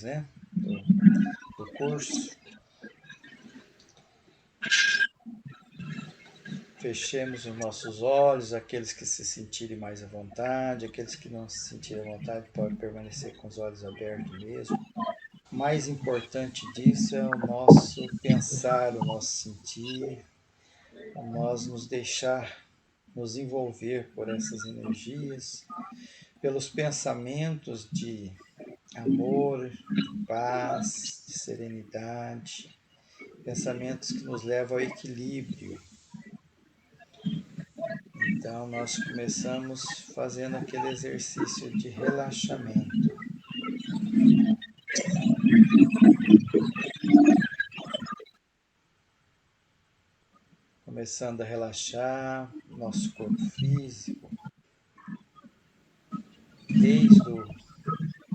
depois, né, do curso. Fechemos os nossos olhos, aqueles que se sentirem mais à vontade, aqueles que não se sentirem à vontade podem permanecer com os olhos abertos mesmo. O mais importante disso é o nosso pensar, o nosso sentir, o nós nos deixar nos envolver por essas energias, pelos pensamentos de amor, de paz, de serenidade, pensamentos que nos levam ao equilíbrio. Então, nós começamos fazendo aquele exercício de relaxamento. Começando a relaxar nosso corpo físico, desde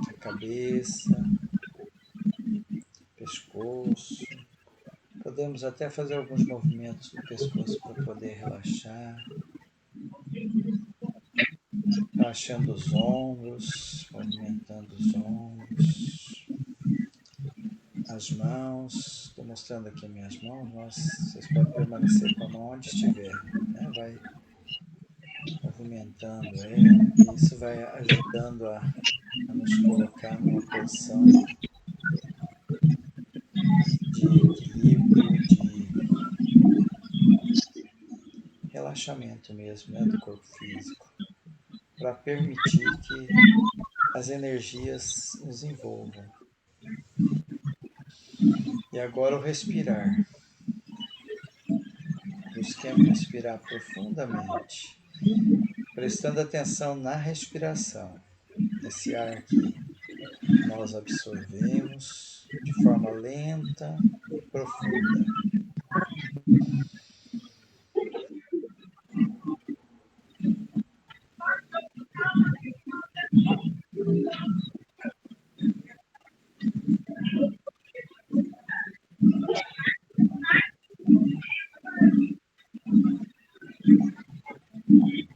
a cabeça, pescoço. Podemos até fazer alguns movimentos no pescoço para poder relaxar. Relaxando os ombros, movimentando os ombros, as mãos. Estou mostrando aqui minhas mãos, mas vocês podem permanecer com a mão onde estiver, né? Vai movimentando ela, e isso vai ajudando a nos colocar numa posição de equilíbrio, de relaxamento mesmo, né, do corpo físico, para permitir que as energias nos envolvam. E agora o respirar. Busquemos respirar profundamente, prestando atenção na respiração, esse ar que nós absorvemos de forma lenta e profunda.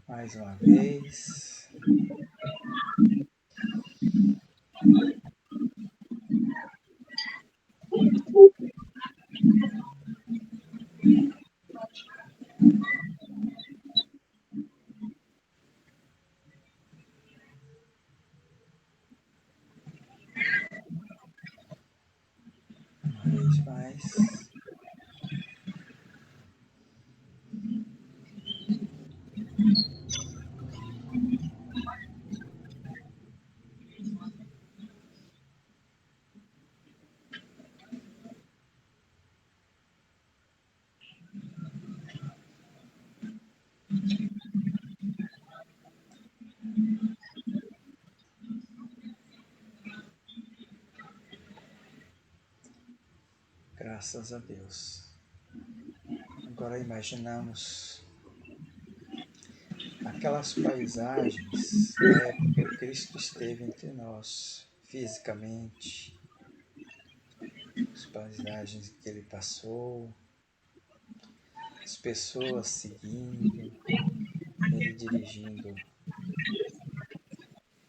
Mais uma vez. Uma vez mais. Graças a Deus. Agora imaginamos aquelas paisagens da época que Cristo esteve entre nós, fisicamente, as paisagens que ele passou, as pessoas seguindo, ele dirigindo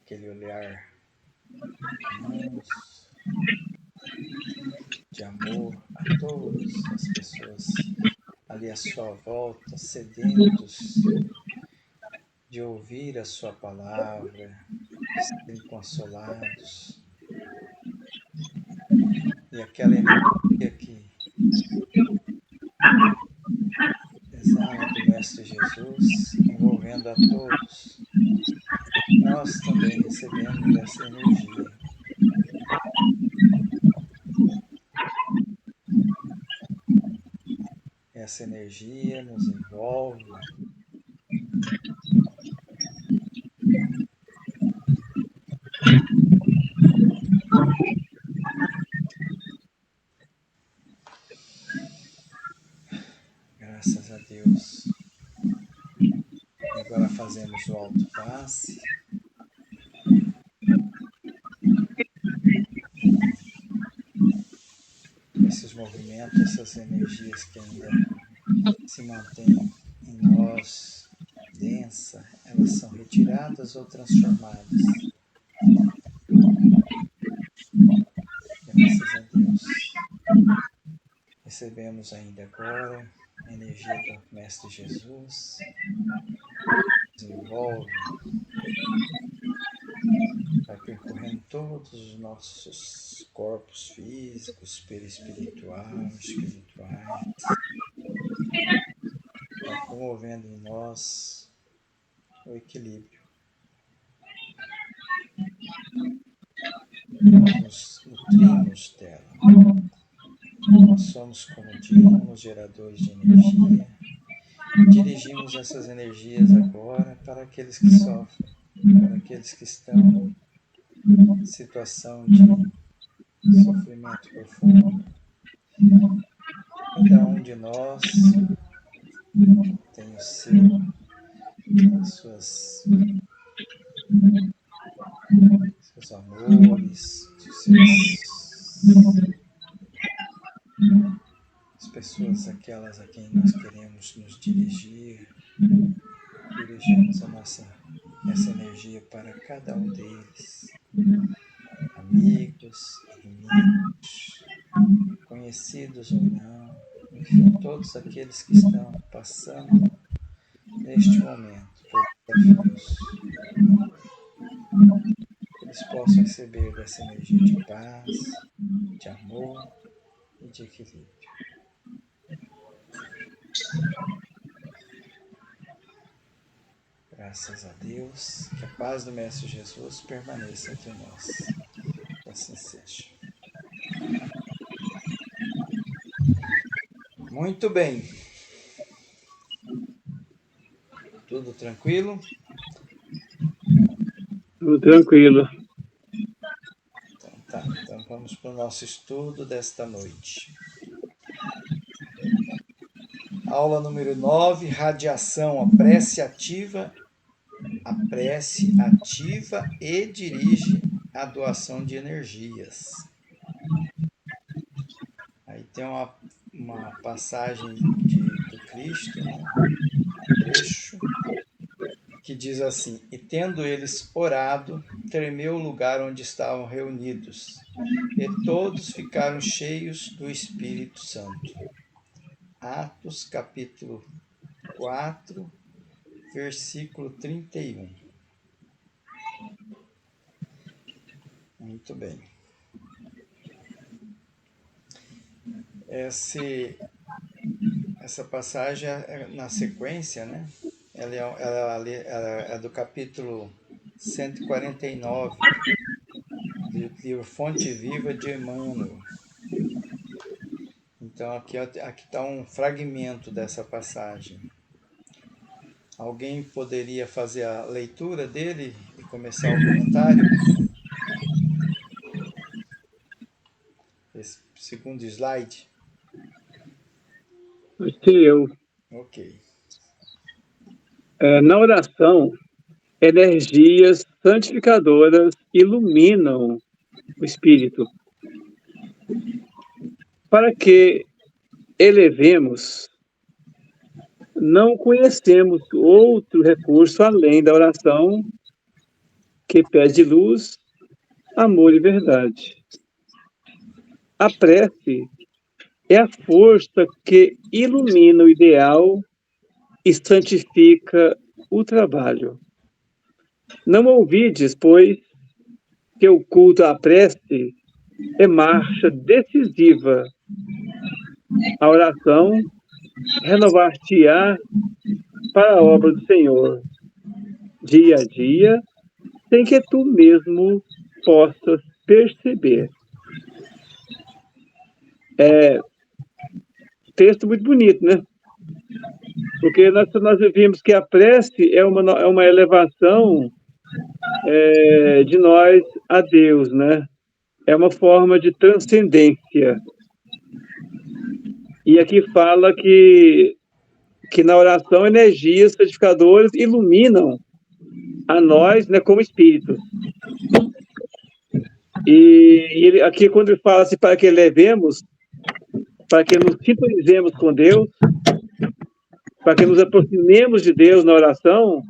aquele olhar manso, de amor a todas as pessoas ali à sua volta, sedentos de ouvir a sua palavra, de serem consolados. E aquela energia que exala do Mestre Jesus, envolvendo a todos. Nós também recebemos essa energia. Essa energia nos envolve. Graças a Deus. E agora fazemos o alto passe. Esses movimentos, essas energias que ainda se mantêm em nós, densa, elas são retiradas ou transformadas. recebemos ainda agora a energia do Mestre Jesus, desenvolve, vai percorrendo todos os nossos corpos físicos, espirituais, vai promovendo em nós o equilíbrio. Nos nutrimos dela. Somos como dínamos, geradores de energia. Dirigimos essas energias agora para aqueles que sofrem, para aqueles que estão em situação de sofrimento profundo. Cada um de nós tem o seu, seus amores, as pessoas aquelas a quem nós queremos nos dirigir. Dirigimos essa energia para cada um deles, amigos, inimigos, conhecidos ou não, enfim, todos aqueles que estão passando neste momento por desafios, que eles possam receber dessa energia de paz, de amor e de equilíbrio. Graças a Deus, que a paz do Mestre Jesus permaneça entre nós. Que assim seja. Muito bem. Tudo tranquilo? Tudo tranquilo. Então tá, então vamos para o nosso estudo desta noite. Aula número 9, radiação, a prece ativa e dirige a doação de energias. Aí tem uma passagem do Cristo, né? Um trecho, que diz assim: e tendo eles orado, tremeu o lugar onde estavam reunidos, e todos ficaram cheios do Espírito Santo. Atos, capítulo 4, versículo 31. Muito bem. Essa passagem é na sequência, né? Ela é do capítulo 149 do livro Fonte Viva de Emmanuel. Então aqui está um fragmento dessa passagem. Alguém poderia fazer a leitura dele e começar o comentário? Esse segundo slide. Acho que eu. Ok. Na oração, energias santificadoras iluminam o espírito para que elevemos. Não conhecemos outro recurso além da oração que pede luz, amor e verdade. A prece é a força que ilumina o ideal e santifica o trabalho. Não ouvides, pois, que o culto à prece é marcha decisiva. A oração renovar-te-á para a obra do Senhor, dia a dia, sem que tu mesmo possas perceber. Texto muito bonito, né? Porque nós vimos que a prece é uma elevação de nós a Deus, né? É uma forma de transcendência. E aqui fala que na oração energias santificadoras iluminam a nós, né, como espíritos. E aqui quando ele fala assim, para que levemos, para que nos sintonizemos com Deus, para que nos aproximemos de Deus na oração,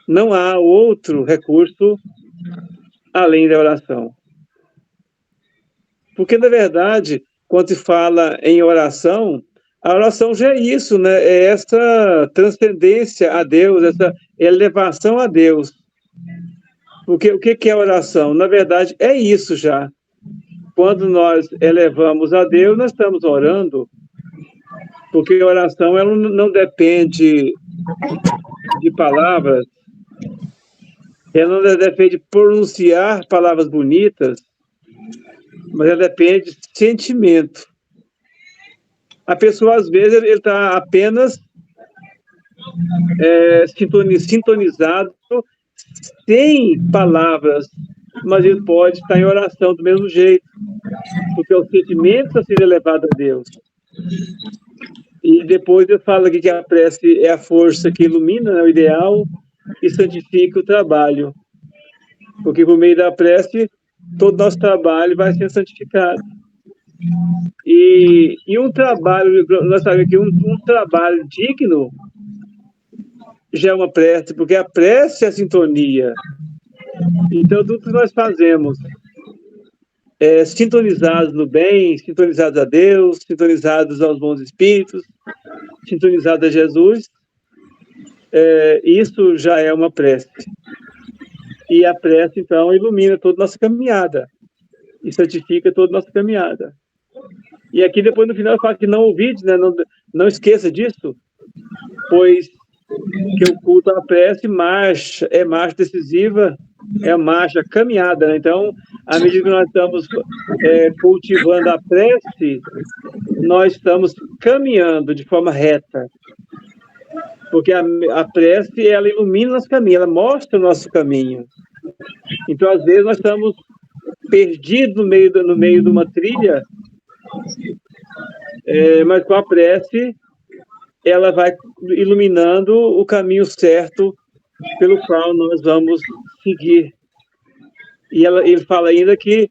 não há outro recurso além da oração. Porque, na verdade, quando se fala em oração, a oração já é isso, né? É essa transcendência a Deus, essa elevação a Deus. Porque o que é oração? Na verdade, é isso já. Quando nós elevamos a Deus, nós estamos orando, porque a oração ela não depende de palavras, ela não depende de pronunciar palavras bonitas, mas ela depende de sentimento. A pessoa, às vezes, ele está apenas sintonizado, sem palavras, mas ele pode estar em oração do mesmo jeito, porque o sentimento está sendo elevado a Deus. E depois ele fala aqui que a prece é a força que ilumina, né, o ideal e santifica o trabalho. Porque por meio da prece, todo nosso trabalho vai ser santificado. E um trabalho, nós sabemos que um trabalho digno já é uma prece, porque a prece é a sintonia. Então, tudo que nós fazemos sintonizados no bem, sintonizados a Deus, sintonizados aos bons espíritos, sintonizados a Jesus, isso já é uma prece. E a prece, então, ilumina toda a nossa caminhada e santifica toda a nossa caminhada. E aqui, depois, no final, eu falo que não ouvide, né? Não esqueça disso, pois que o culto à prece é marcha decisiva, é a marcha caminhada, né? Então, à medida que nós estamos cultivando a prece, nós estamos caminhando de forma reta, porque a prece, ela ilumina nosso caminho, ela mostra o nosso caminho. Então, às vezes, nós estamos perdidos no meio de uma trilha, mas com a prece, ela vai iluminando o caminho certo pelo qual nós vamos seguir. E ele fala ainda que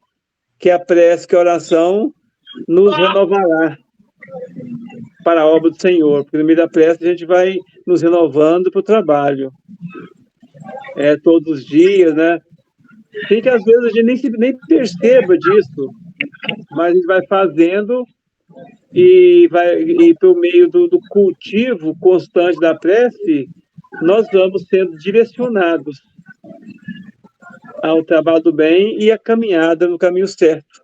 a prece, que a oração, nos renovará para a obra do Senhor, porque no meio da prece a gente vai nos renovando para o trabalho. Todos os dias, né? Tem que às vezes a gente nem perceba disso, mas a gente vai fazendo e por meio do cultivo constante da prece, nós vamos sendo direcionados ao trabalho do bem e a caminhada no caminho certo.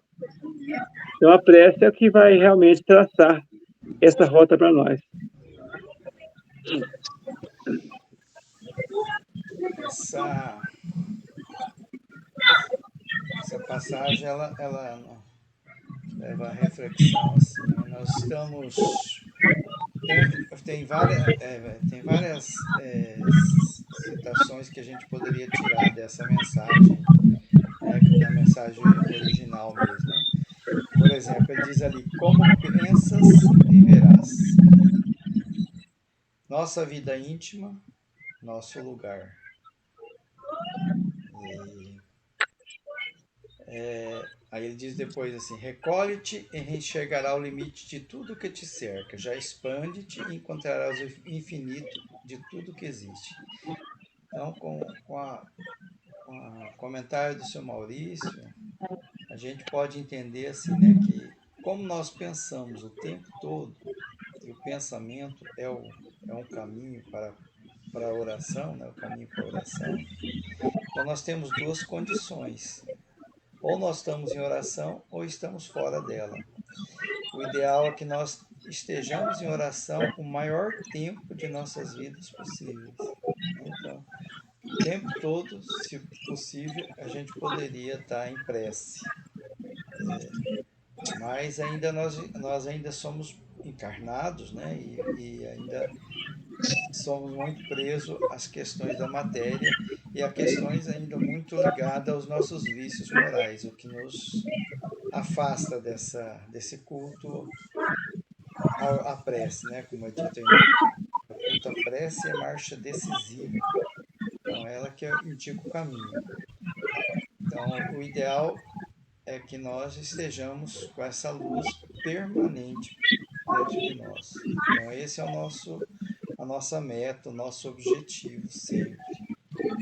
Então, a prece é o que vai realmente traçar essa rota para nós. Essa passagem, ela leva a reflexão, assim, né? Nós estamos... Tem várias citações que a gente poderia tirar dessa mensagem, né, que é a mensagem original mesmo, né? Por exemplo, ele diz ali: como pensas, viverás. Nossa vida íntima, nosso lugar. Aí ele diz depois assim: recolhe-te e enxergará o limite de tudo que te cerca. Já expande-te e encontrarás o infinito de tudo que existe. Então, com o comentário do seu Maurício, a gente pode entender assim, né, que como nós pensamos o tempo todo, e o pensamento é um caminho para a oração, né, o caminho para a oração, então nós temos duas condições. Ou nós estamos em oração ou estamos fora dela. O ideal é que nós estejamos em oração o maior tempo de nossas vidas possíveis. Então, o tempo todo, se possível, a gente poderia estar em prece. Mas ainda nós ainda somos encarnados, né? E ainda somos muito presos às questões da matéria e a questões ainda muito ligadas aos nossos vícios morais, o que nos afasta desse culto à prece, né? Como é dito aí, o culto à prece é marcha decisiva. Então, ela que indica o caminho. Então, o ideal é que nós estejamos com essa luz permanente dentro de nós. Então, esse é a nossa meta, o nosso objetivo sempre.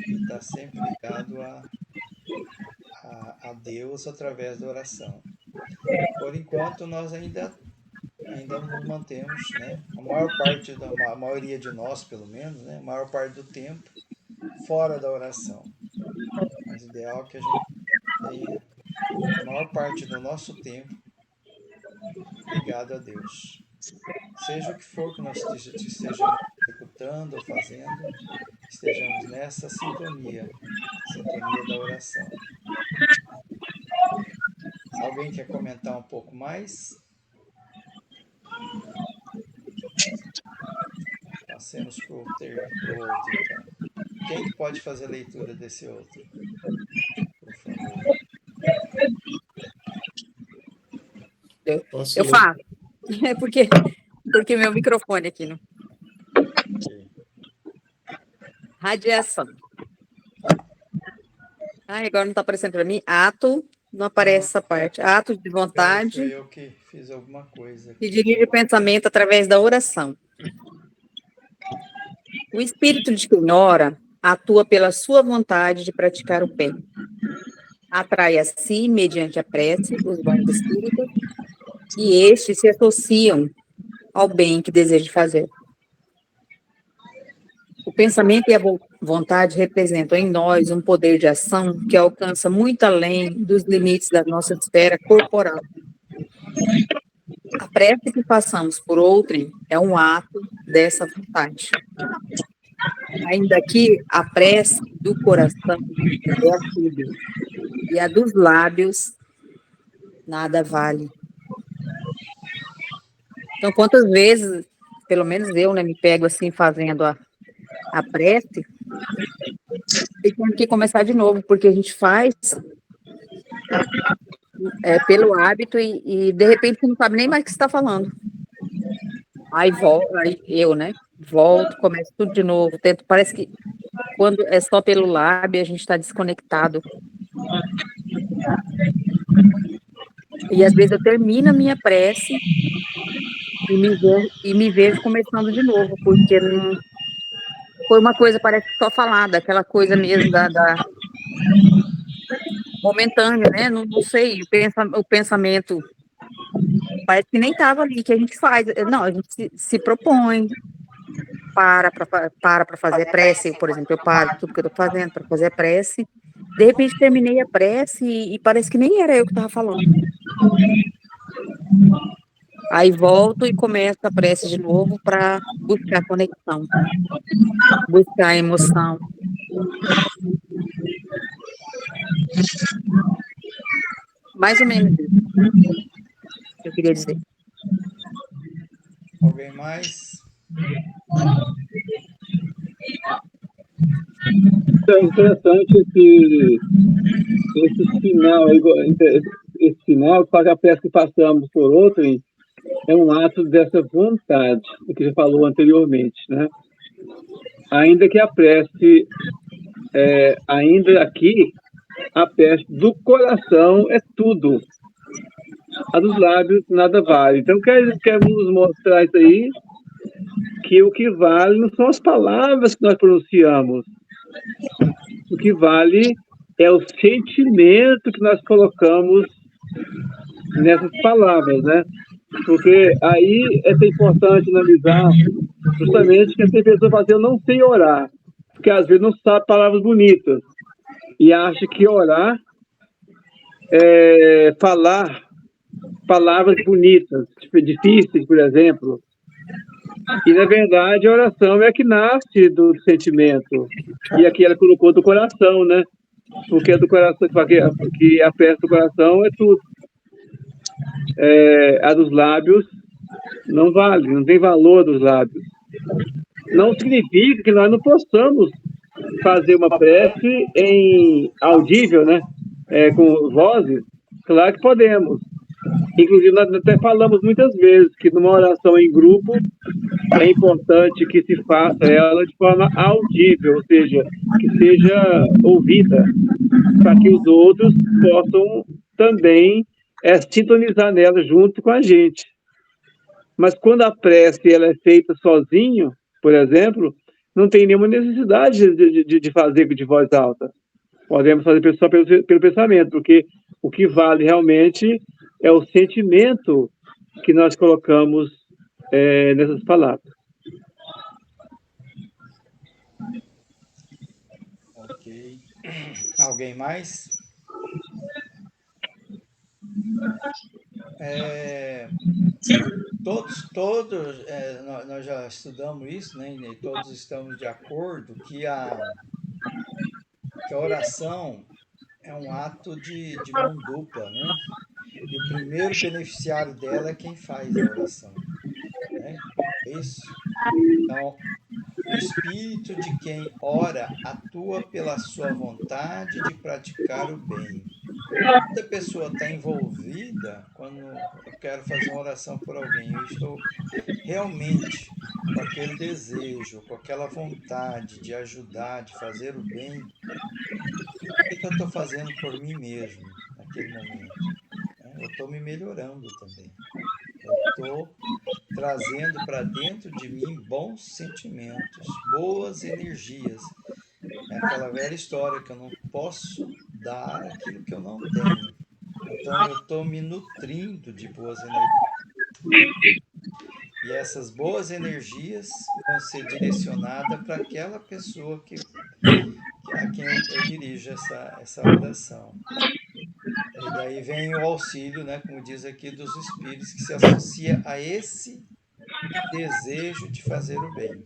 E está sempre ligado a Deus através da oração. Por enquanto, nós ainda nos mantemos, né? A maior parte, a maioria de nós, pelo menos, né? A maior parte do tempo fora da oração. Mas o ideal é que a gente tenha a maior parte do nosso tempo ligado a Deus. Seja o que for que nós estejamos executando ou fazendo, estejamos nessa sintonia, sintonia da oração. Alguém quer comentar um pouco mais? Passemos para o outro, então. Quem pode fazer a leitura desse outro? Por favor. Eu faço. É porque meu microfone aqui, não. Okay. Radiação. Agora não está aparecendo para mim. Ato, não aparece essa parte. Ato de vontade. Foi eu que fiz alguma coisa aqui. E dirige o pensamento através da oração. O espírito de quem ora atua pela sua vontade de praticar o bem. Atrai a si, mediante a prece, os bons espíritos, e estes se associam ao bem que deseja fazer. O pensamento e a vontade representam em nós um poder de ação que alcança muito além dos limites da nossa esfera corporal. A prece que façamos por outrem é um ato dessa vontade. Ainda que a prece do coração é assídua e a dos lábios nada vale. Então, quantas vezes, pelo menos eu, né, me pego assim fazendo a prece e tenho que começar de novo, porque a gente faz pelo hábito e de repente você não sabe nem mais o que você está falando. Aí eu, né, volto, começo tudo de novo, tento, parece que quando é só pelo lábio a gente está desconectado. E às vezes eu termino a minha prece e me vejo começando de novo, porque não foi uma coisa, parece só falada, aquela coisa mesmo da momentânea, né? Não sei, o pensamento parece que nem estava ali, que a gente faz. Não, a gente se propõe, para fazer prece, por exemplo, eu paro tudo que eu estou fazendo para fazer a prece, de repente terminei a prece e parece que nem era eu que estava falando. Aí volto e começo a prece de novo para buscar conexão, buscar emoção. Mais ou menos isso que eu queria dizer. Alguém mais? É interessante esse sinal, esse sinal, para a peça que passamos por outrem, é um ato dessa vontade, o que já falou anteriormente, né? Ainda que a prece, ainda aqui, a prece do coração é tudo. A dos lábios nada vale. Então, quer nos mostrar isso aí, que o que vale não são as palavras que nós pronunciamos. O que vale é o sentimento que nós colocamos nessas palavras, né? Porque aí é importante analisar justamente que essa pessoa fala assim, eu não sei orar, porque às vezes não sabe palavras bonitas e acha que orar é falar palavras bonitas, difíceis, por exemplo. E, na verdade, a oração é a que nasce do sentimento. E aqui ela colocou do coração, né? Porque é do coração, que a prece do coração é tudo. A dos lábios não vale, não tem valor dos lábios. Não significa que nós não possamos fazer uma prece em audível, né? Com vozes. Claro que podemos. Inclusive, nós até falamos muitas vezes que numa oração em grupo é importante que se faça ela de forma audível, ou seja, que seja ouvida, para que os outros possam também sintonizar nela junto com a gente. Mas quando a prece ela é feita sozinho, por exemplo, não tem nenhuma necessidade de fazer de voz alta. Podemos fazer só pelo pensamento, porque o que vale realmente é o sentimento que nós colocamos nessas palavras. Ok. Alguém mais? Nós já estudamos isso, né? E todos estamos de acordo que a oração é um ato de mão dupla, né? E o primeiro beneficiário dela é quem faz a oração, né? É isso. Então, o espírito de quem ora atua pela sua vontade de praticar o bem. Quando a pessoa está envolvida, quando eu quero fazer uma oração por alguém, eu estou realmente com aquele desejo, com aquela vontade de ajudar, de fazer o bem, o que eu estou fazendo por mim mesmo naquele momento? Eu estou me melhorando também. Eu estou trazendo para dentro de mim bons sentimentos, boas energias. É aquela velha história que eu não posso dar aquilo que eu não tenho. Então eu estou me nutrindo de boas energias. E essas boas energias vão ser direcionadas para aquela pessoa a quem eu dirijo essa oração. E daí vem o auxílio, né, como diz aqui, dos espíritos, que se associa a esse desejo de fazer o bem.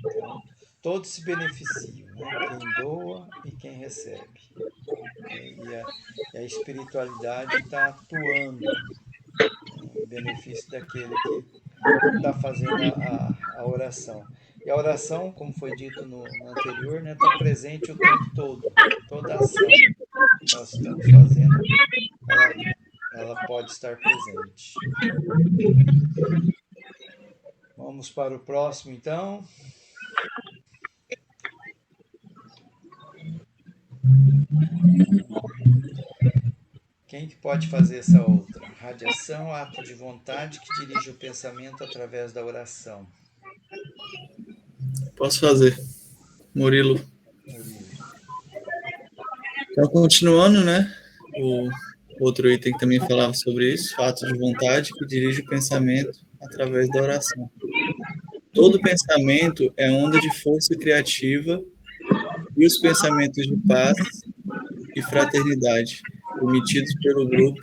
Então, todos se beneficiam, né? Quem doa e quem recebe. E a espiritualidade está atuando em benefício daquele que está fazendo a oração. E a oração, como foi dito no anterior, está presente o tempo todo. Toda ação que nós estamos fazendo, ela pode estar presente. Vamos para o próximo, então. Quem que pode fazer essa outra? Radiação, ato de vontade que dirige o pensamento através da oração. Posso fazer. Murilo. Murilo. Então, continuando, né? O outro item que também falava sobre isso, ato de vontade que dirige o pensamento através da oração. Todo pensamento é onda de força criativa e os pensamentos de paz e fraternidade emitidos pelo grupo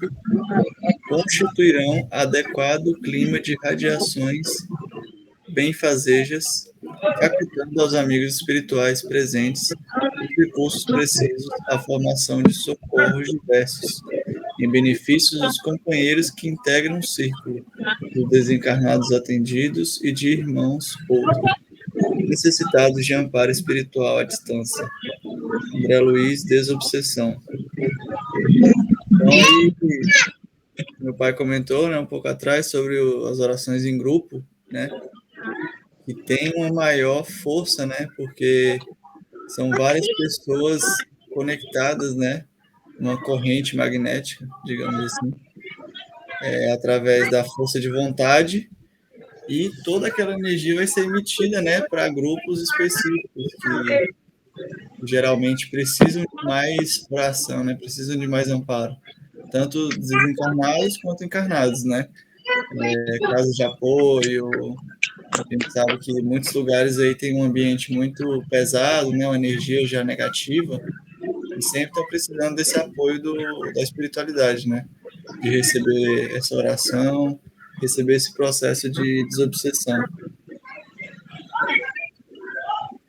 constituirão adequado clima de radiações benfazejas, facultando aos amigos espirituais presentes os recursos precisos à formação de socorros diversos, em benefício dos companheiros que integram o círculo, dos desencarnados atendidos e de irmãos outros, necessitados de amparo espiritual à distância. André Luiz, Desobsessão. Então, aí, meu pai comentou, né, um pouco atrás sobre as orações em grupo, né, que tem uma maior força, né, porque são várias pessoas conectadas, né, numa corrente magnética, digamos assim, através da força de vontade, e toda aquela energia vai ser emitida, né, para grupos específicos que geralmente precisam de mais oração, né, precisam de mais amparo, tanto desencarnados quanto encarnados, né, casas de apoio. A gente sabe que muitos lugares aí tem um ambiente muito pesado, né, uma energia já negativa, e sempre está precisando desse apoio da espiritualidade, né, de receber essa oração, receber esse processo de desobsessão.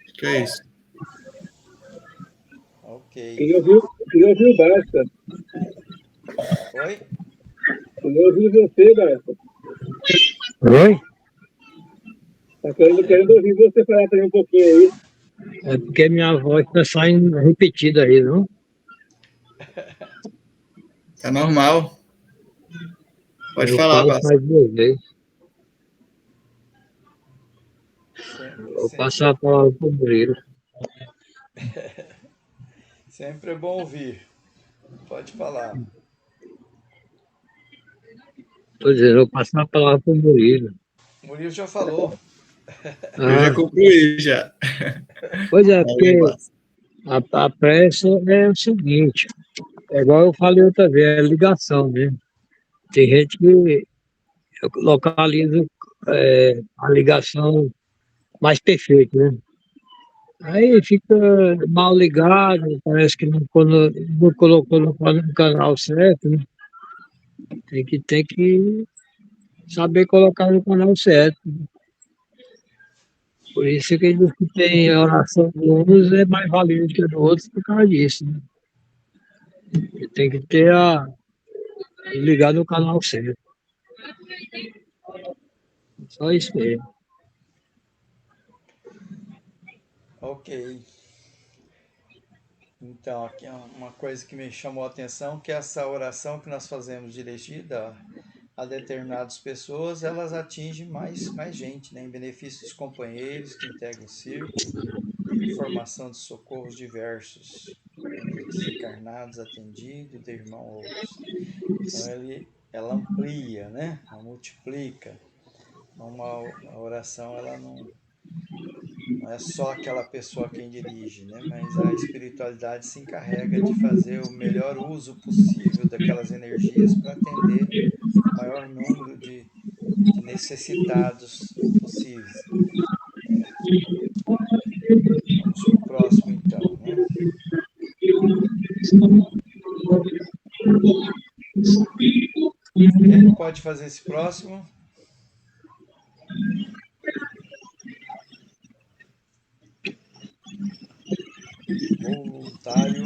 Acho que é isso. Ok. Queria ouvir o Barça. Oi? Queria ouvir você, Barça. Oi? Tá querendo ouvir você falar também um pouquinho aí. É porque minha voz está saindo repetida aí, não? Tá normal. Pode Eu falar, falo Basta. mais duas vezes. Vou passar a palavra para o Murilo. Sempre é bom ouvir. Pode falar. Estou dizendo, vou passar a palavra para o Murilo. O Murilo já falou. Eu já concluí, já. Pois é, porque a pressa é o seguinte, É igual eu falei outra vez, é ligação, né? Tem gente que localiza a ligação mais perfeita, né? Aí fica mal ligado, parece que não colocou no canal certo, né? Tem que saber colocar no canal certo. Por isso que diz que tem a oração de uns é mais valiosa que a do outro por causa disso, né? E tem que ter ligar no canal certo. Só isso mesmo. Ok. Então, aqui é uma coisa que me chamou a atenção, que essa oração que nós fazemos dirigida a determinadas pessoas, elas atingem mais gente, né? Em benefício dos companheiros que integram o círculo, formação de socorros diversos, entre desencarnados atendidos, de irmão outros. Então, ela amplia, né? Ela multiplica. A oração, ela não é só aquela pessoa quem dirige, né? Mas a espiritualidade se encarrega de fazer o melhor uso possível daquelas energias para atender o maior número de necessitados possíveis. Vamos para o próximo, então, né? Quem pode fazer esse próximo? Voluntário.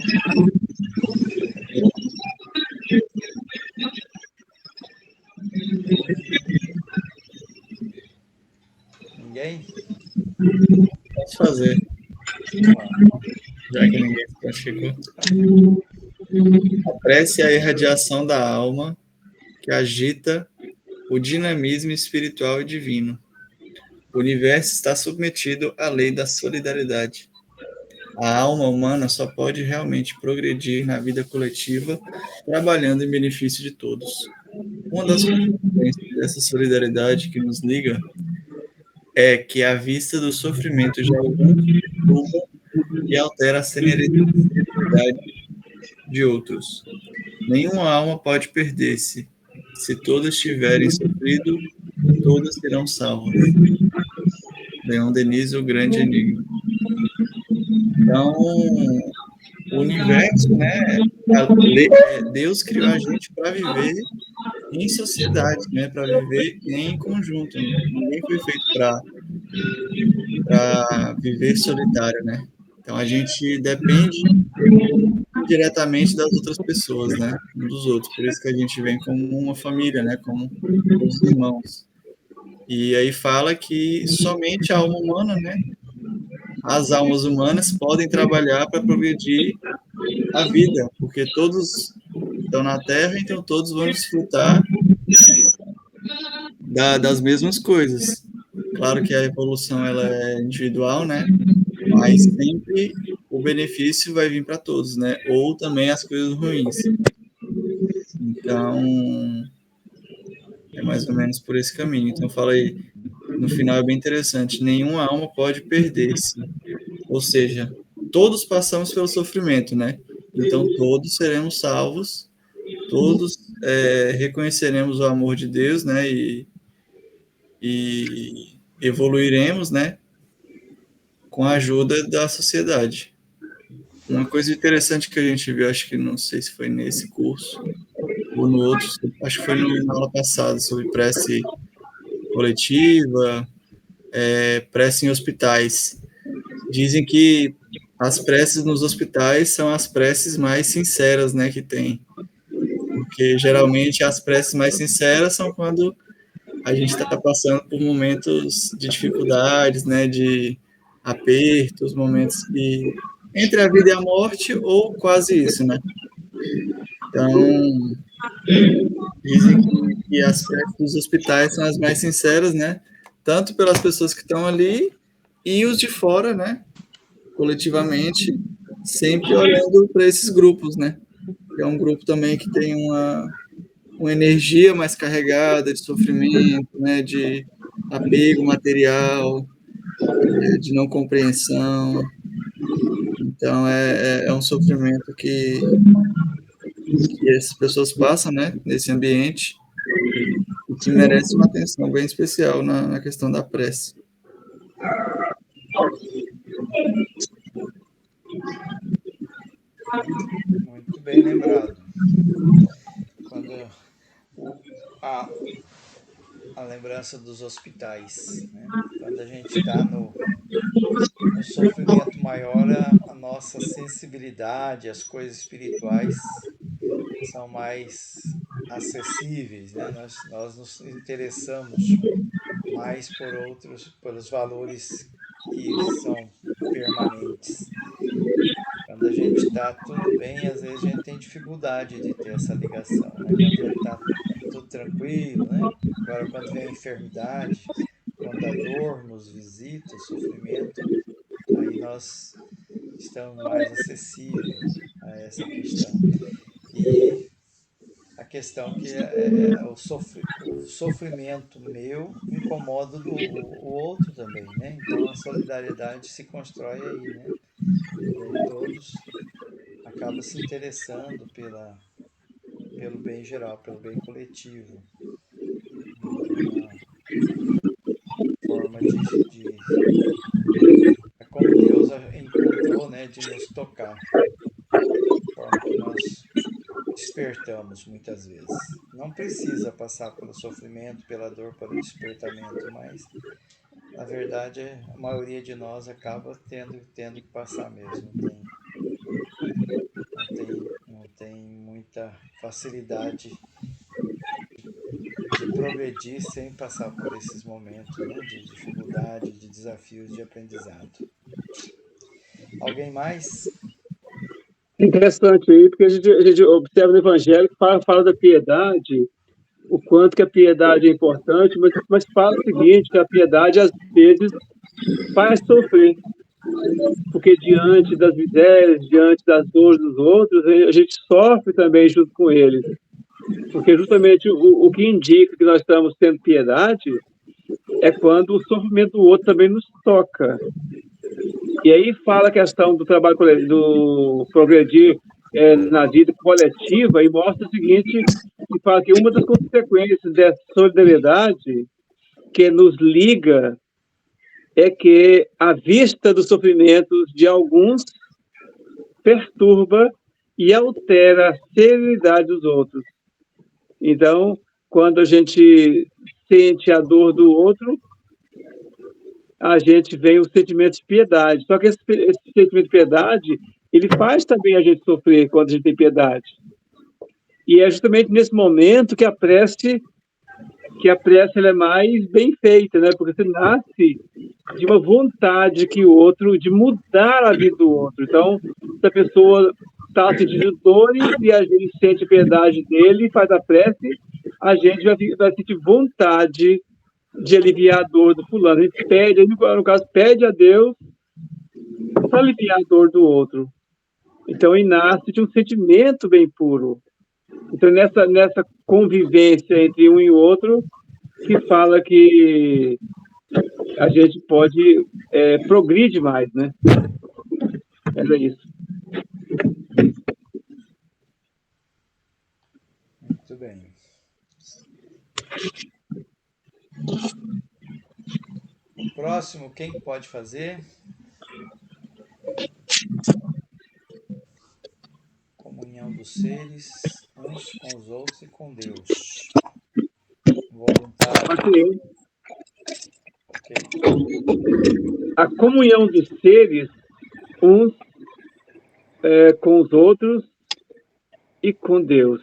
Ninguém? Posso fazer, Vamos lá. já que ninguém se prontificou. A prece é a irradiação da alma que agita o dinamismo espiritual e divino. O universo está submetido à lei da solidariedade. A alma humana só pode realmente progredir na vida coletiva trabalhando em benefício de todos. Uma das consequências dessa solidariedade que nos liga é que, à vista do sofrimento de alguns, perturba e altera a serenidade de outros. Nenhuma alma pode perder-se. Se todas tiverem sofrido, todas serão salvas. Leon Denis, o grande enigma. Então, o universo, né? Deus criou a gente para viver em sociedade, né? Para viver em conjunto. Ninguém foi feito para viver solitário, né? Então a gente depende diretamente das outras pessoas, né? Um dos outros. Por isso que a gente vem como uma família, né? Como os irmãos. E aí fala que somente a alma humana, né? As almas humanas podem trabalhar para progredir a vida, porque todos estão na Terra, então todos vão desfrutar das mesmas coisas. Claro que a evolução ela é individual, né? Mas sempre o benefício vai vir para todos, né? Ou também as coisas ruins. Então, é mais ou menos por esse caminho. Então, fala aí, no final é bem interessante, nenhuma alma pode perder-se. Ou seja, todos passamos pelo sofrimento, né? Então, todos seremos salvos, todos reconheceremos o amor de Deus, né? E evoluiremos, né? Com a ajuda da sociedade. Uma coisa interessante que a gente viu, acho que não sei se foi nesse curso ou no outro, acho que foi na aula passada, sobre prece coletiva, prece em hospitais. Dizem que as preces nos hospitais são as preces mais sinceras, né, que tem. Porque geralmente as preces mais sinceras são quando a gente está passando por momentos de dificuldades, né, de apertos, momentos que entre a vida e a morte, ou quase isso, né? Então, dizem que as preces dos hospitais são as mais sinceras, né? Tanto pelas pessoas que estão ali e os de fora, né? Coletivamente, sempre olhando para esses grupos, né? É um grupo também que tem uma energia mais carregada de sofrimento, né? De apego material, de não compreensão. Então, é um sofrimento que que essas pessoas passam, né, nesse ambiente, e que merecem uma atenção bem especial na questão da prece. Muito bem lembrado. Quando a lembrança dos hospitais, né? Quando a gente está no sofrimento maior, a nossa sensibilidade, as coisas espirituais são mais acessíveis, né? Nós nos interessamos mais pelos valores que são permanentes. Quando a gente está tudo bem, às vezes a gente tem dificuldade de ter essa ligação, né? Quando a gente está tudo tranquilo, né? Agora, quando vem a enfermidade, quando a dor nos visita, o sofrimento, aí nós estamos mais acessíveis a essa questão. E a questão que o sofrimento meu incomoda o outro também, né? Então a solidariedade se constrói aí, né? E aí todos acabam se interessando pelo bem geral, pelo bem coletivo. Uma forma é como Deus encontrou, né, de nos tocar. Forma que nós despertamos muitas vezes. Não precisa passar pelo sofrimento, pela dor, pelo despertamento, mas na verdade a maioria de nós acaba tendo que passar mesmo. Não tem muita facilidade de progredir sem passar por esses momentos, né, de dificuldade, de desafios, de aprendizado. Alguém mais? Interessante aí, porque a gente observa no Evangelho que fala da piedade, o quanto que a piedade é importante, mas fala o seguinte, que a piedade às vezes faz sofrer, porque diante das misérias, diante das dores dos outros, a gente sofre também junto com eles, porque justamente o que indica que nós estamos tendo piedade é quando o sofrimento do outro também nos toca. E aí fala a questão do trabalho, do progredir na vida coletiva, e mostra o seguinte, que fala que uma das consequências dessa solidariedade que nos liga é que a vista dos sofrimentos de alguns perturba e altera a serenidade dos outros. Então, quando a gente sente a dor do outro, a gente vem o sentimento de piedade. Só que esse sentimento de piedade, ele faz também a gente sofrer quando a gente tem piedade. E é justamente nesse momento que a prece ela é mais bem feita, né? Porque você nasce de uma vontade de mudar a vida do outro. Então, se a pessoa está sentindo dores e a gente sente piedade dele, faz a prece, a gente vai sentir vontade de aliviar a dor do fulano. A gente pede, no caso, pede a Deus para aliviar a dor do outro. Então, aí nasce de um sentimento bem puro. Então, nessa convivência entre um e outro, que fala que a gente pode progredir mais, né? Era isso. Muito bem. Próximo, quem pode fazer? Comunhão dos seres, uns com os outros e com Deus. Voluntário. Okay. A comunhão dos seres, uns com os outros e com Deus.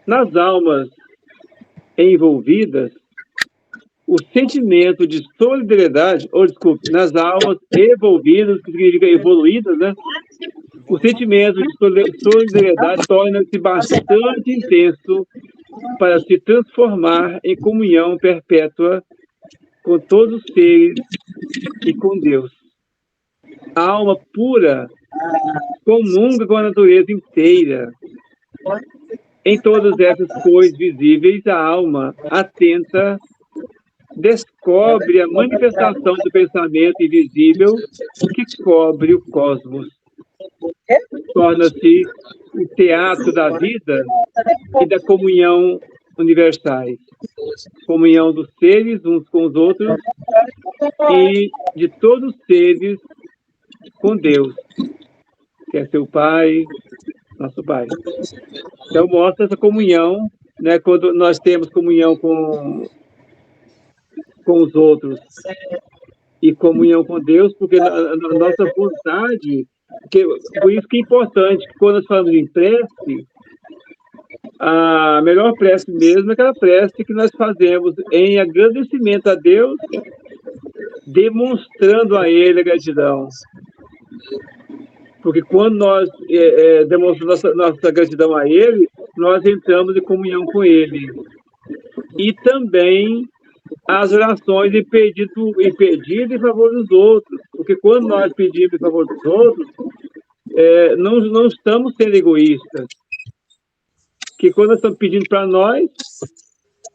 Nas almas envolvidas, o sentimento de solidariedade, nas almas envolvidas, que significa evoluídas, né? O sentimento de solidariedade torna-se bastante intenso para se transformar em comunhão perpétua com todos os seres e com Deus. A alma pura comunga com a natureza inteira. Em todas essas coisas visíveis, a alma atenta descobre a manifestação do pensamento invisível que cobre o cosmos. torna-se o teatro da vida e da comunhão universais. Comunhão dos seres uns com os outros e de todos os seres com Deus, que é seu Pai, nosso Pai. Então, mostra essa comunhão, né, quando nós temos comunhão com os outros e comunhão com Deus, porque a nossa vontade, por isso que é importante, que quando nós falamos em prece, a melhor prece mesmo é aquela prece que nós fazemos em agradecimento a Deus, demonstrando a Ele a gratidão. Porque quando nós demonstramos nossa gratidão a Ele, nós entramos em comunhão com Ele. E também as orações em pedido em favor dos outros. Porque quando nós pedimos em favor dos outros, não estamos sendo egoístas. Que quando nós estamos pedindo para nós,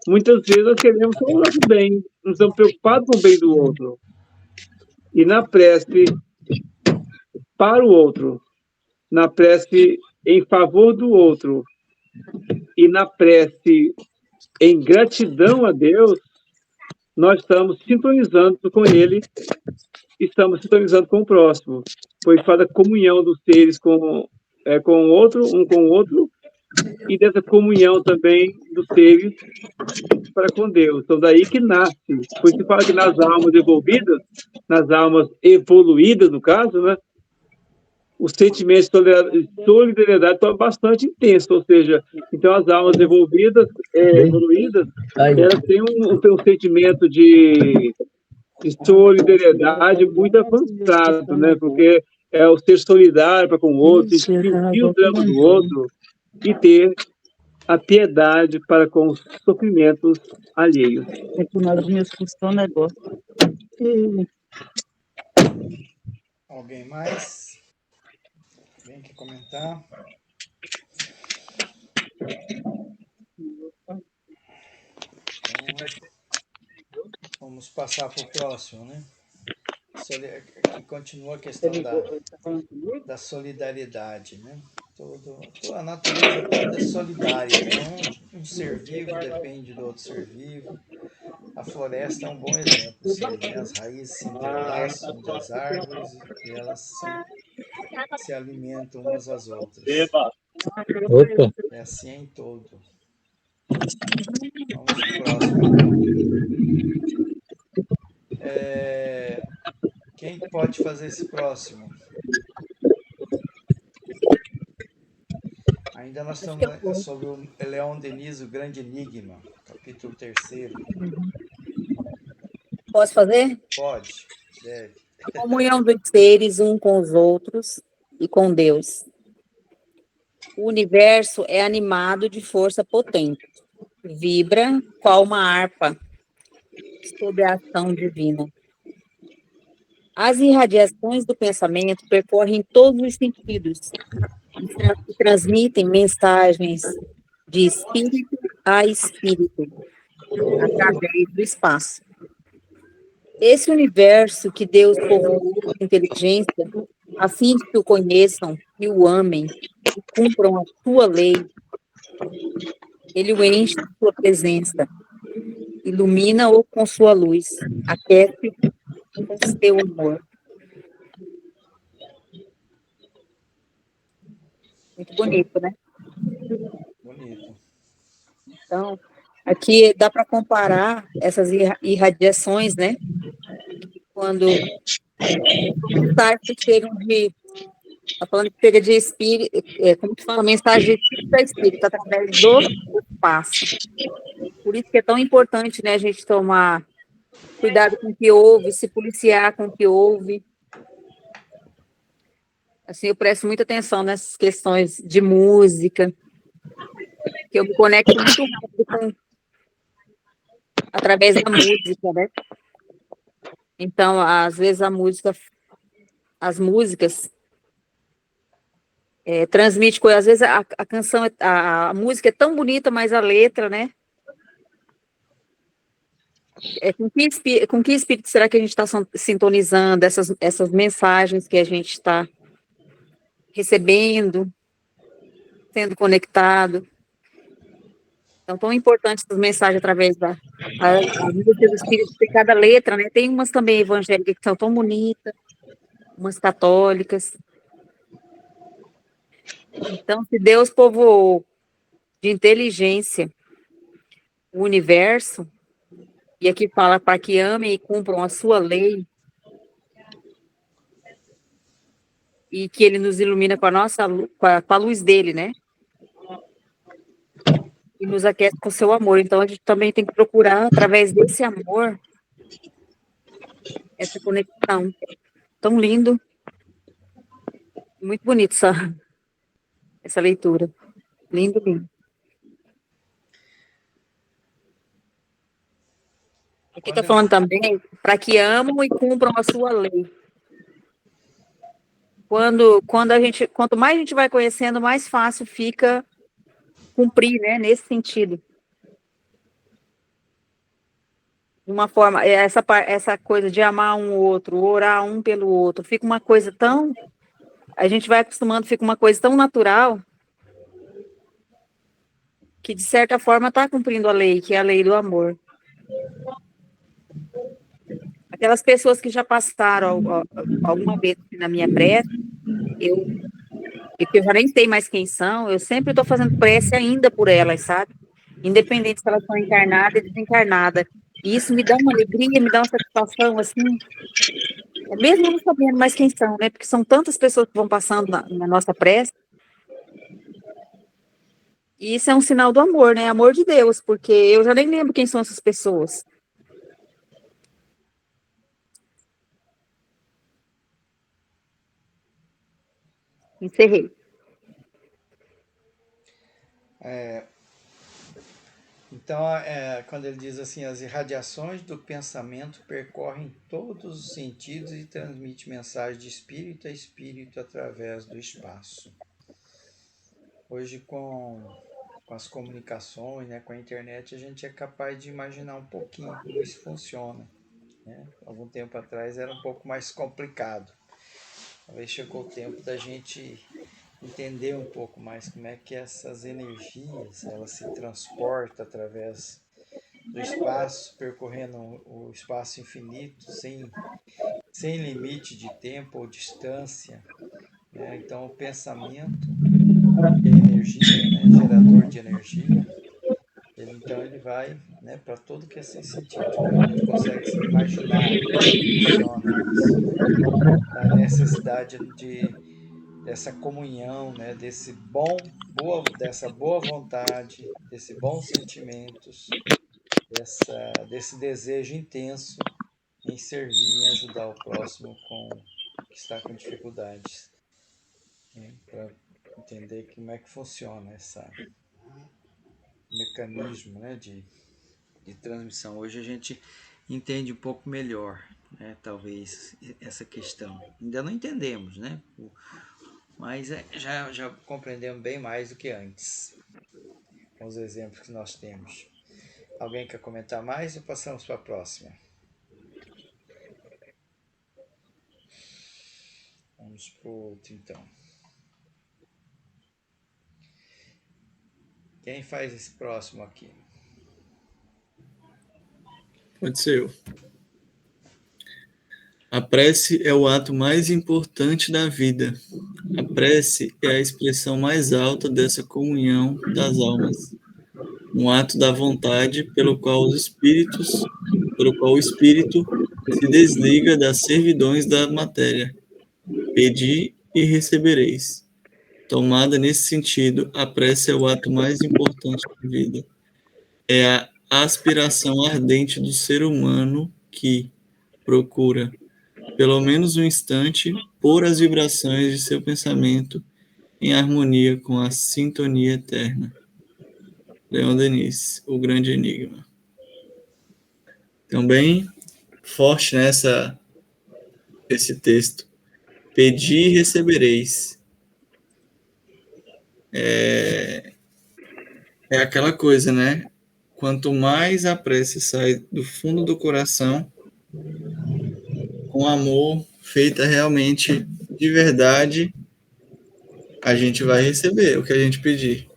muitas vezes nós queremos só o nosso bem, não estamos preocupados com o bem do outro. E na prece para o outro, na prece em favor do outro e na prece em gratidão a Deus, nós estamos sintonizando com Ele, estamos sintonizando com o próximo, pois fala da comunhão dos seres com o outro, um com o outro, e dessa comunhão também dos seres para com Deus. Então, daí que nasce. Por isso que fala que nas almas evolvidas, nas almas evoluídas, no caso, né, o sentimento de solidariedade está bastante intenso, ou seja, então as almas evoluídas, elas têm um sentimento de solidariedade muito avançado, né, porque é o ser solidário para com o outro, sentir o drama do outro e ter a piedade para com os sofrimentos alheios. É que nós me assustou o negócio. Alguém mais? Vem aqui comentar. Então, vamos passar para o próximo, né? Aqui continua a questão da solidariedade, né? A natureza toda é solidária, né? Um ser vivo depende do outro ser vivo. A floresta é um bom exemplo, né? As raízes se entrelaçam das árvores e elas se alimentam umas às outras. Opa. É assim em todo. Vamos para o próximo. Quem pode fazer esse próximo? Ainda nós estamos sobre o Leon Denis, o Grande Enigma, capítulo 3º. Posso fazer? Pode, deve. A comunhão dos seres um com os outros e com Deus. O universo é animado de força potente. Vibra qual uma harpa sob a ação divina. As irradiações do pensamento percorrem todos os sentidos e transmitem mensagens de espírito a espírito através do espaço. Esse universo que Deus povoou de inteligência, a fim de que o conheçam e o amem e cumpram a sua lei, ele o enche de sua presença, ilumina-o com sua luz, aquece com seu amor. Muito bonito, né? Bonito. Então, aqui dá para comparar essas irradiações, né? Quando mensagens chegam está falando que chega de espírito, como que fala, mensagem de espírito para espírito, através do espaço. Por isso que é tão importante, né, a gente tomar cuidado com o que ouve, se policiar com o que ouve. Assim, eu presto muita atenção nessas questões de música, que eu me conecto muito rápido através da música, né? Então, às vezes as músicas transmitem coisas, às vezes a canção, a música é tão bonita, mas a letra, né? Com que espírito será que a gente está sintonizando essas mensagens que a gente está recebendo, sendo conectado. Então, tão importante essas mensagens através a vida dos Espíritos, de cada letra, né? Tem umas também evangélicas que são tão bonitas, umas católicas. Então, se Deus povoou de inteligência o universo, e aqui fala para que amem e cumpram a sua lei, e que ele nos ilumina com a nossa com a luz dele, né? E nos aquece com o seu amor. Então, a gente também tem que procurar, através desse amor, essa conexão. Tão lindo, muito bonito essa leitura. Lindo, lindo. Aqui está falando também para que amam e cumpram a sua lei. Quanto mais a gente vai conhecendo, mais fácil fica cumprir, né? Nesse sentido. De uma forma, essa coisa de amar um outro, orar um pelo outro, fica uma coisa tão. A gente vai acostumando, fica uma coisa tão natural que, de certa forma, está cumprindo a lei, que é a lei do amor. Aquelas pessoas que já passaram alguma vez na minha prece, que eu já nem sei mais quem são, eu sempre estou fazendo prece ainda por elas, sabe? Independente se elas estão encarnadas ou desencarnadas. E isso me dá uma alegria, me dá uma satisfação, assim, mesmo não sabendo mais quem são, né? Porque são tantas pessoas que vão passando na nossa prece. E isso é um sinal do amor, né? Amor de Deus, porque eu já nem lembro quem são essas pessoas. Encerrei. Então, quando ele diz assim, as irradiações do pensamento percorrem todos os sentidos e transmite mensagem de espírito a espírito através do espaço. Hoje, com as comunicações, né, com a internet, a gente é capaz de imaginar um pouquinho como isso funciona, né? Algum tempo atrás era um pouco mais complicado. Talvez chegou o tempo da gente entender um pouco mais como é que essas energias elas se transportam através do espaço, percorrendo o espaço infinito, sem limite de tempo ou distância, né? Então, o pensamento é energia, né? Gerador de energia. Ele vai, né, para todo que é sem sentido. Então, a gente consegue imaginar como é que funciona isso, né? A necessidade dessa comunhão, né, dessa boa vontade, desses bons sentimentos, desse desejo intenso em servir e ajudar o próximo que está com dificuldades, né, para entender como é que funciona esse mecanismo, né, de transmissão. Hoje a gente entende um pouco melhor, né, talvez, essa questão. Ainda não entendemos, né? Mas já compreendemos bem mais do que antes, com os exemplos que nós temos. Alguém quer comentar mais ou passamos para a próxima? Vamos para o outro, então. Quem faz esse próximo aqui? Pode ser eu. A prece é o ato mais importante da vida. A prece é a expressão mais alta dessa comunhão das almas. Um ato da vontade pelo qual o espírito se desliga das servidões da matéria. Pedi e recebereis. Tomada nesse sentido, a prece é o ato mais importante da vida. É a aspiração ardente do ser humano que procura, pelo menos um instante, pôr as vibrações de seu pensamento em harmonia com a sintonia eterna. Leon Denis, O Grande Enigma. Também forte nessa esse texto. Pedi e recebereis. É aquela coisa, né? Quanto mais a prece sai do fundo do coração, com amor, feita realmente de verdade, a gente vai receber o que a gente pedir.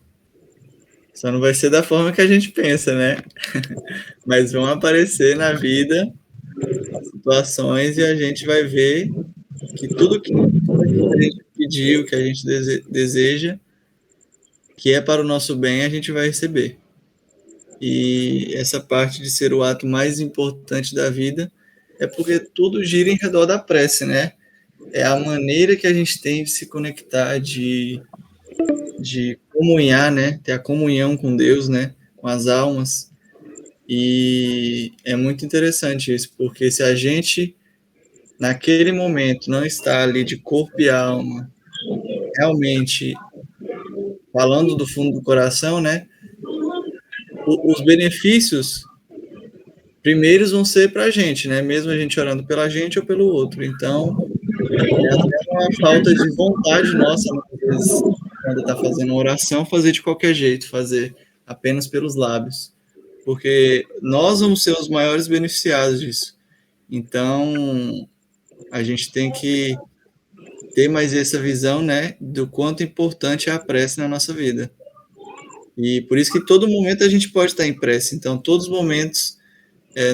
Só não vai ser da forma que a gente pensa, né? Mas vão aparecer na vida situações e a gente vai ver que tudo que a gente pediu, que a gente deseja, que é para o nosso bem, a gente vai receber. E essa parte de ser o ato mais importante da vida é porque tudo gira em redor da prece, né? É a maneira que a gente tem de se conectar, de comunhar, né? Ter a comunhão com Deus, né? Com as almas. E é muito interessante isso, porque se a gente, naquele momento, não está ali de corpo e alma, realmente falando do fundo do coração, né? Os benefícios primeiros vão ser para a gente, né? Mesmo a gente orando pela gente ou pelo outro. Então, é até uma falta de vontade nossa, muitas vezes, quando está fazendo uma oração, fazer de qualquer jeito, fazer apenas pelos lábios. Porque nós vamos ser os maiores beneficiados disso. Então, a gente tem que ter mais essa visão, né, do quanto importante é a prece na nossa vida. E por isso que todo momento a gente pode estar em prece. Então, todos os momentos,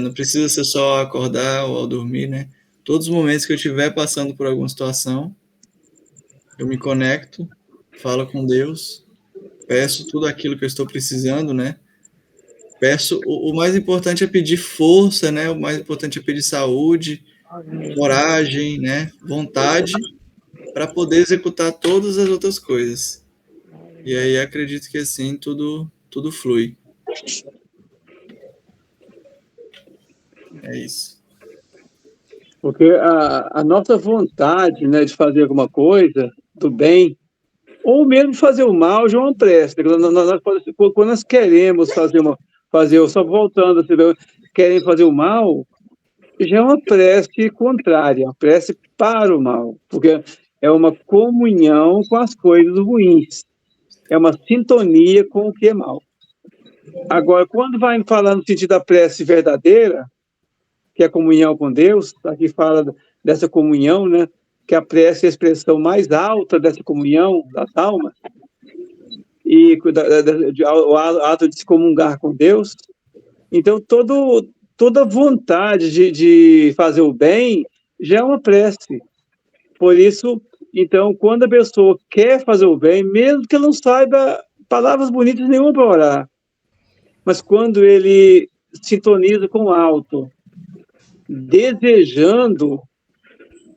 não precisa ser só acordar ou ao dormir, né? Todos os momentos que eu estiver passando por alguma situação, eu me conecto, falo com Deus, peço tudo aquilo que eu estou precisando, né? Peço, o mais importante é pedir força, né? O mais importante é pedir saúde, coragem, né? Vontade para poder executar todas as outras coisas. E aí acredito que assim tudo flui. É isso. Porque a nossa vontade, né, de fazer alguma coisa do bem, ou mesmo fazer o mal, já é uma prece. Quando nós queremos só voltando, assim, querem fazer o mal, já é uma prece contrária, uma prece para o mal, porque é uma comunhão com as coisas ruins, é uma sintonia com o que é mal. Agora, quando vai falar no sentido da prece verdadeira, que é a comunhão com Deus, aqui fala dessa comunhão, né? Que a prece é a expressão mais alta dessa comunhão das almas, e o ato de se comungar com Deus. Então, toda vontade de fazer o bem já é uma prece. Por isso, então, quando a pessoa quer fazer o bem, mesmo que ela não saiba palavras bonitas nenhuma para orar, mas quando ele sintoniza com o alto, desejando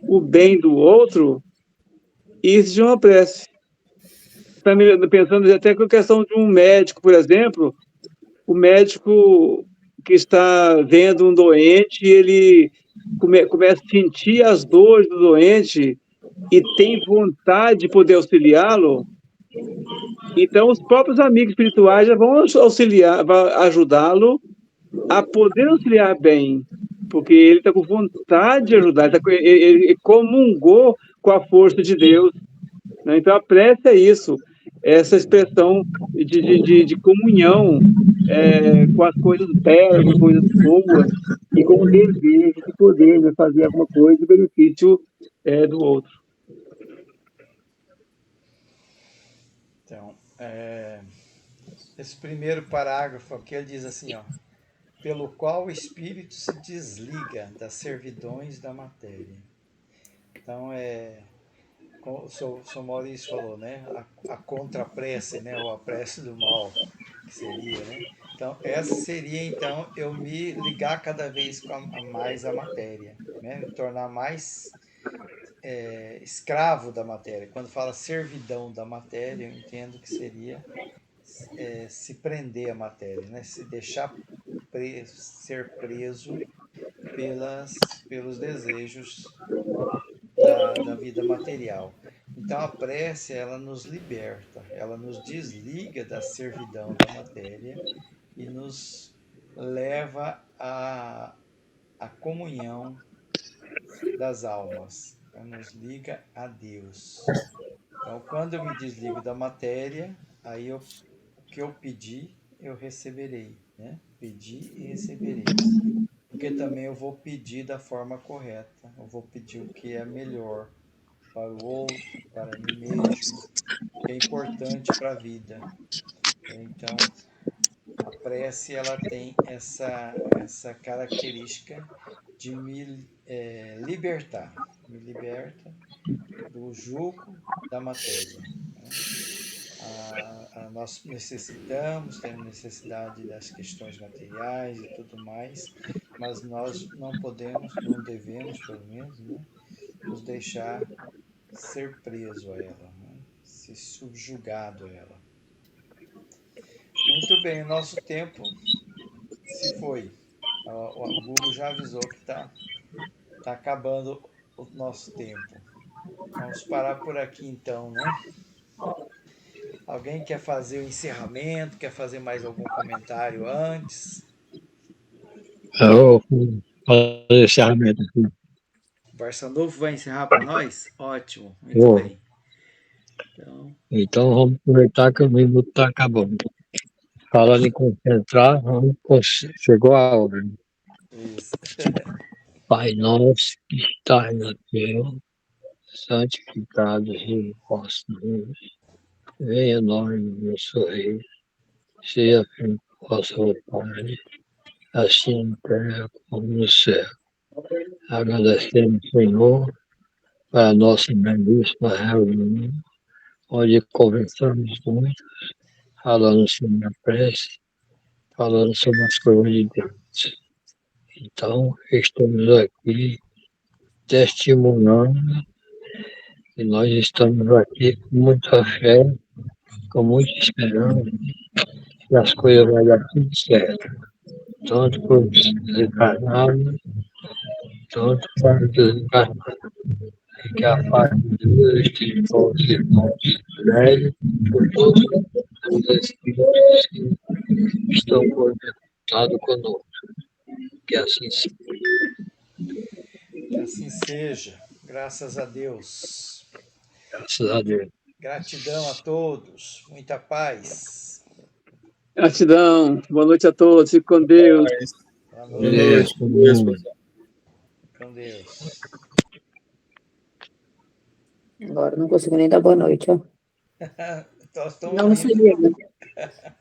o bem do outro, isso já é uma prece. Pensando até com a questão de um médico, por exemplo, o médico que está vendo um doente, ele começa a sentir as dores do doente e tem vontade de poder auxiliá-lo, então os próprios amigos espirituais já vão auxiliar, vão ajudá-lo a poder auxiliar bem, porque ele está com vontade de ajudar, ele comungou com a força de Deus, né? Então a prece é isso, essa expressão de comunhão com as coisas belas, com as coisas boas, e com o desejo de poder, né, fazer alguma coisa em benefício do outro. Então, esse primeiro parágrafo aqui, ele diz assim, ó, pelo qual o espírito se desliga das servidões da matéria. Então, como o Sr. Maurício falou, né, a contraprece, né, ou a prece do mal, que seria, né? Então, essa seria, então, eu me ligar cada vez mais à matéria, né, me tornar mais escravo da matéria. Quando fala servidão da matéria, eu entendo que seria se prender à matéria, né? Se deixar ser preso pelos desejos da vida material. Então a prece, ela nos liberta, ela nos desliga da servidão da matéria e nos leva à comunhão das almas, nos liga a Deus. Então, quando eu me desligo da matéria, aí o que eu pedi, eu receberei, né? Pedi e receberei. Porque também eu vou pedir da forma correta, eu vou pedir o que é melhor, para o outro, para mim mesmo, que é importante para a vida. Então, a prece ela tem essa característica de libertar, me liberta do jugo da matéria. Né? Nós necessitamos, temos necessidade das questões materiais e tudo mais, mas nós não podemos, não devemos, pelo menos, né, nos deixar ser preso a ela, né, ser subjugado a ela. Muito bem, o nosso tempo se foi. O Google já avisou que tá acabando o nosso tempo. Vamos parar por aqui então, né? Alguém quer fazer o encerramento? Quer fazer mais algum comentário antes? Eu vou fazer esse encerramento aqui. Barça Novo vai encerrar para nós? Ótimo, muito Vou. bem. Então vamos aproveitar que o minuto está acabando. Falando em concentrar, chegou a hora. Isso. Pai nosso que estás no céu, santificado seja o vosso nome. Venha a nós o nosso reino. Seja feita a vossa vontade, assim na terra como no céu. Agradecemos, Senhor, para a nossa belíssima reunião, onde conversamos muito, falando sobre a prece, falando sobre as coisas de Deus. Então, estamos aqui testemunhando que nós estamos aqui com muita fé, com muita esperança, que as coisas vão dar tudo certo. Tanto para os desencarnados, tanto para os desencarnados. E que a paz de Deus esteja com os irmãos velhos, por todos os espíritos que estão conectados conosco. Que assim seja. Que assim seja. Graças a Deus. Graças a Deus. Gratidão a todos. Muita paz. Gratidão. Boa noite a todos. Fique com Deus. Boa Boa noite. noite. Com Deus. Agora não consigo nem dar boa noite, ó. Não sabia.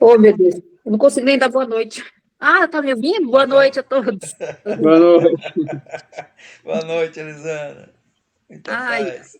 Oh, meu Deus. Eu não consigo nem dar boa noite. Ah, tá me ouvindo? Boa noite a todos. Boa noite. Boa noite, Elisana. Muita paz.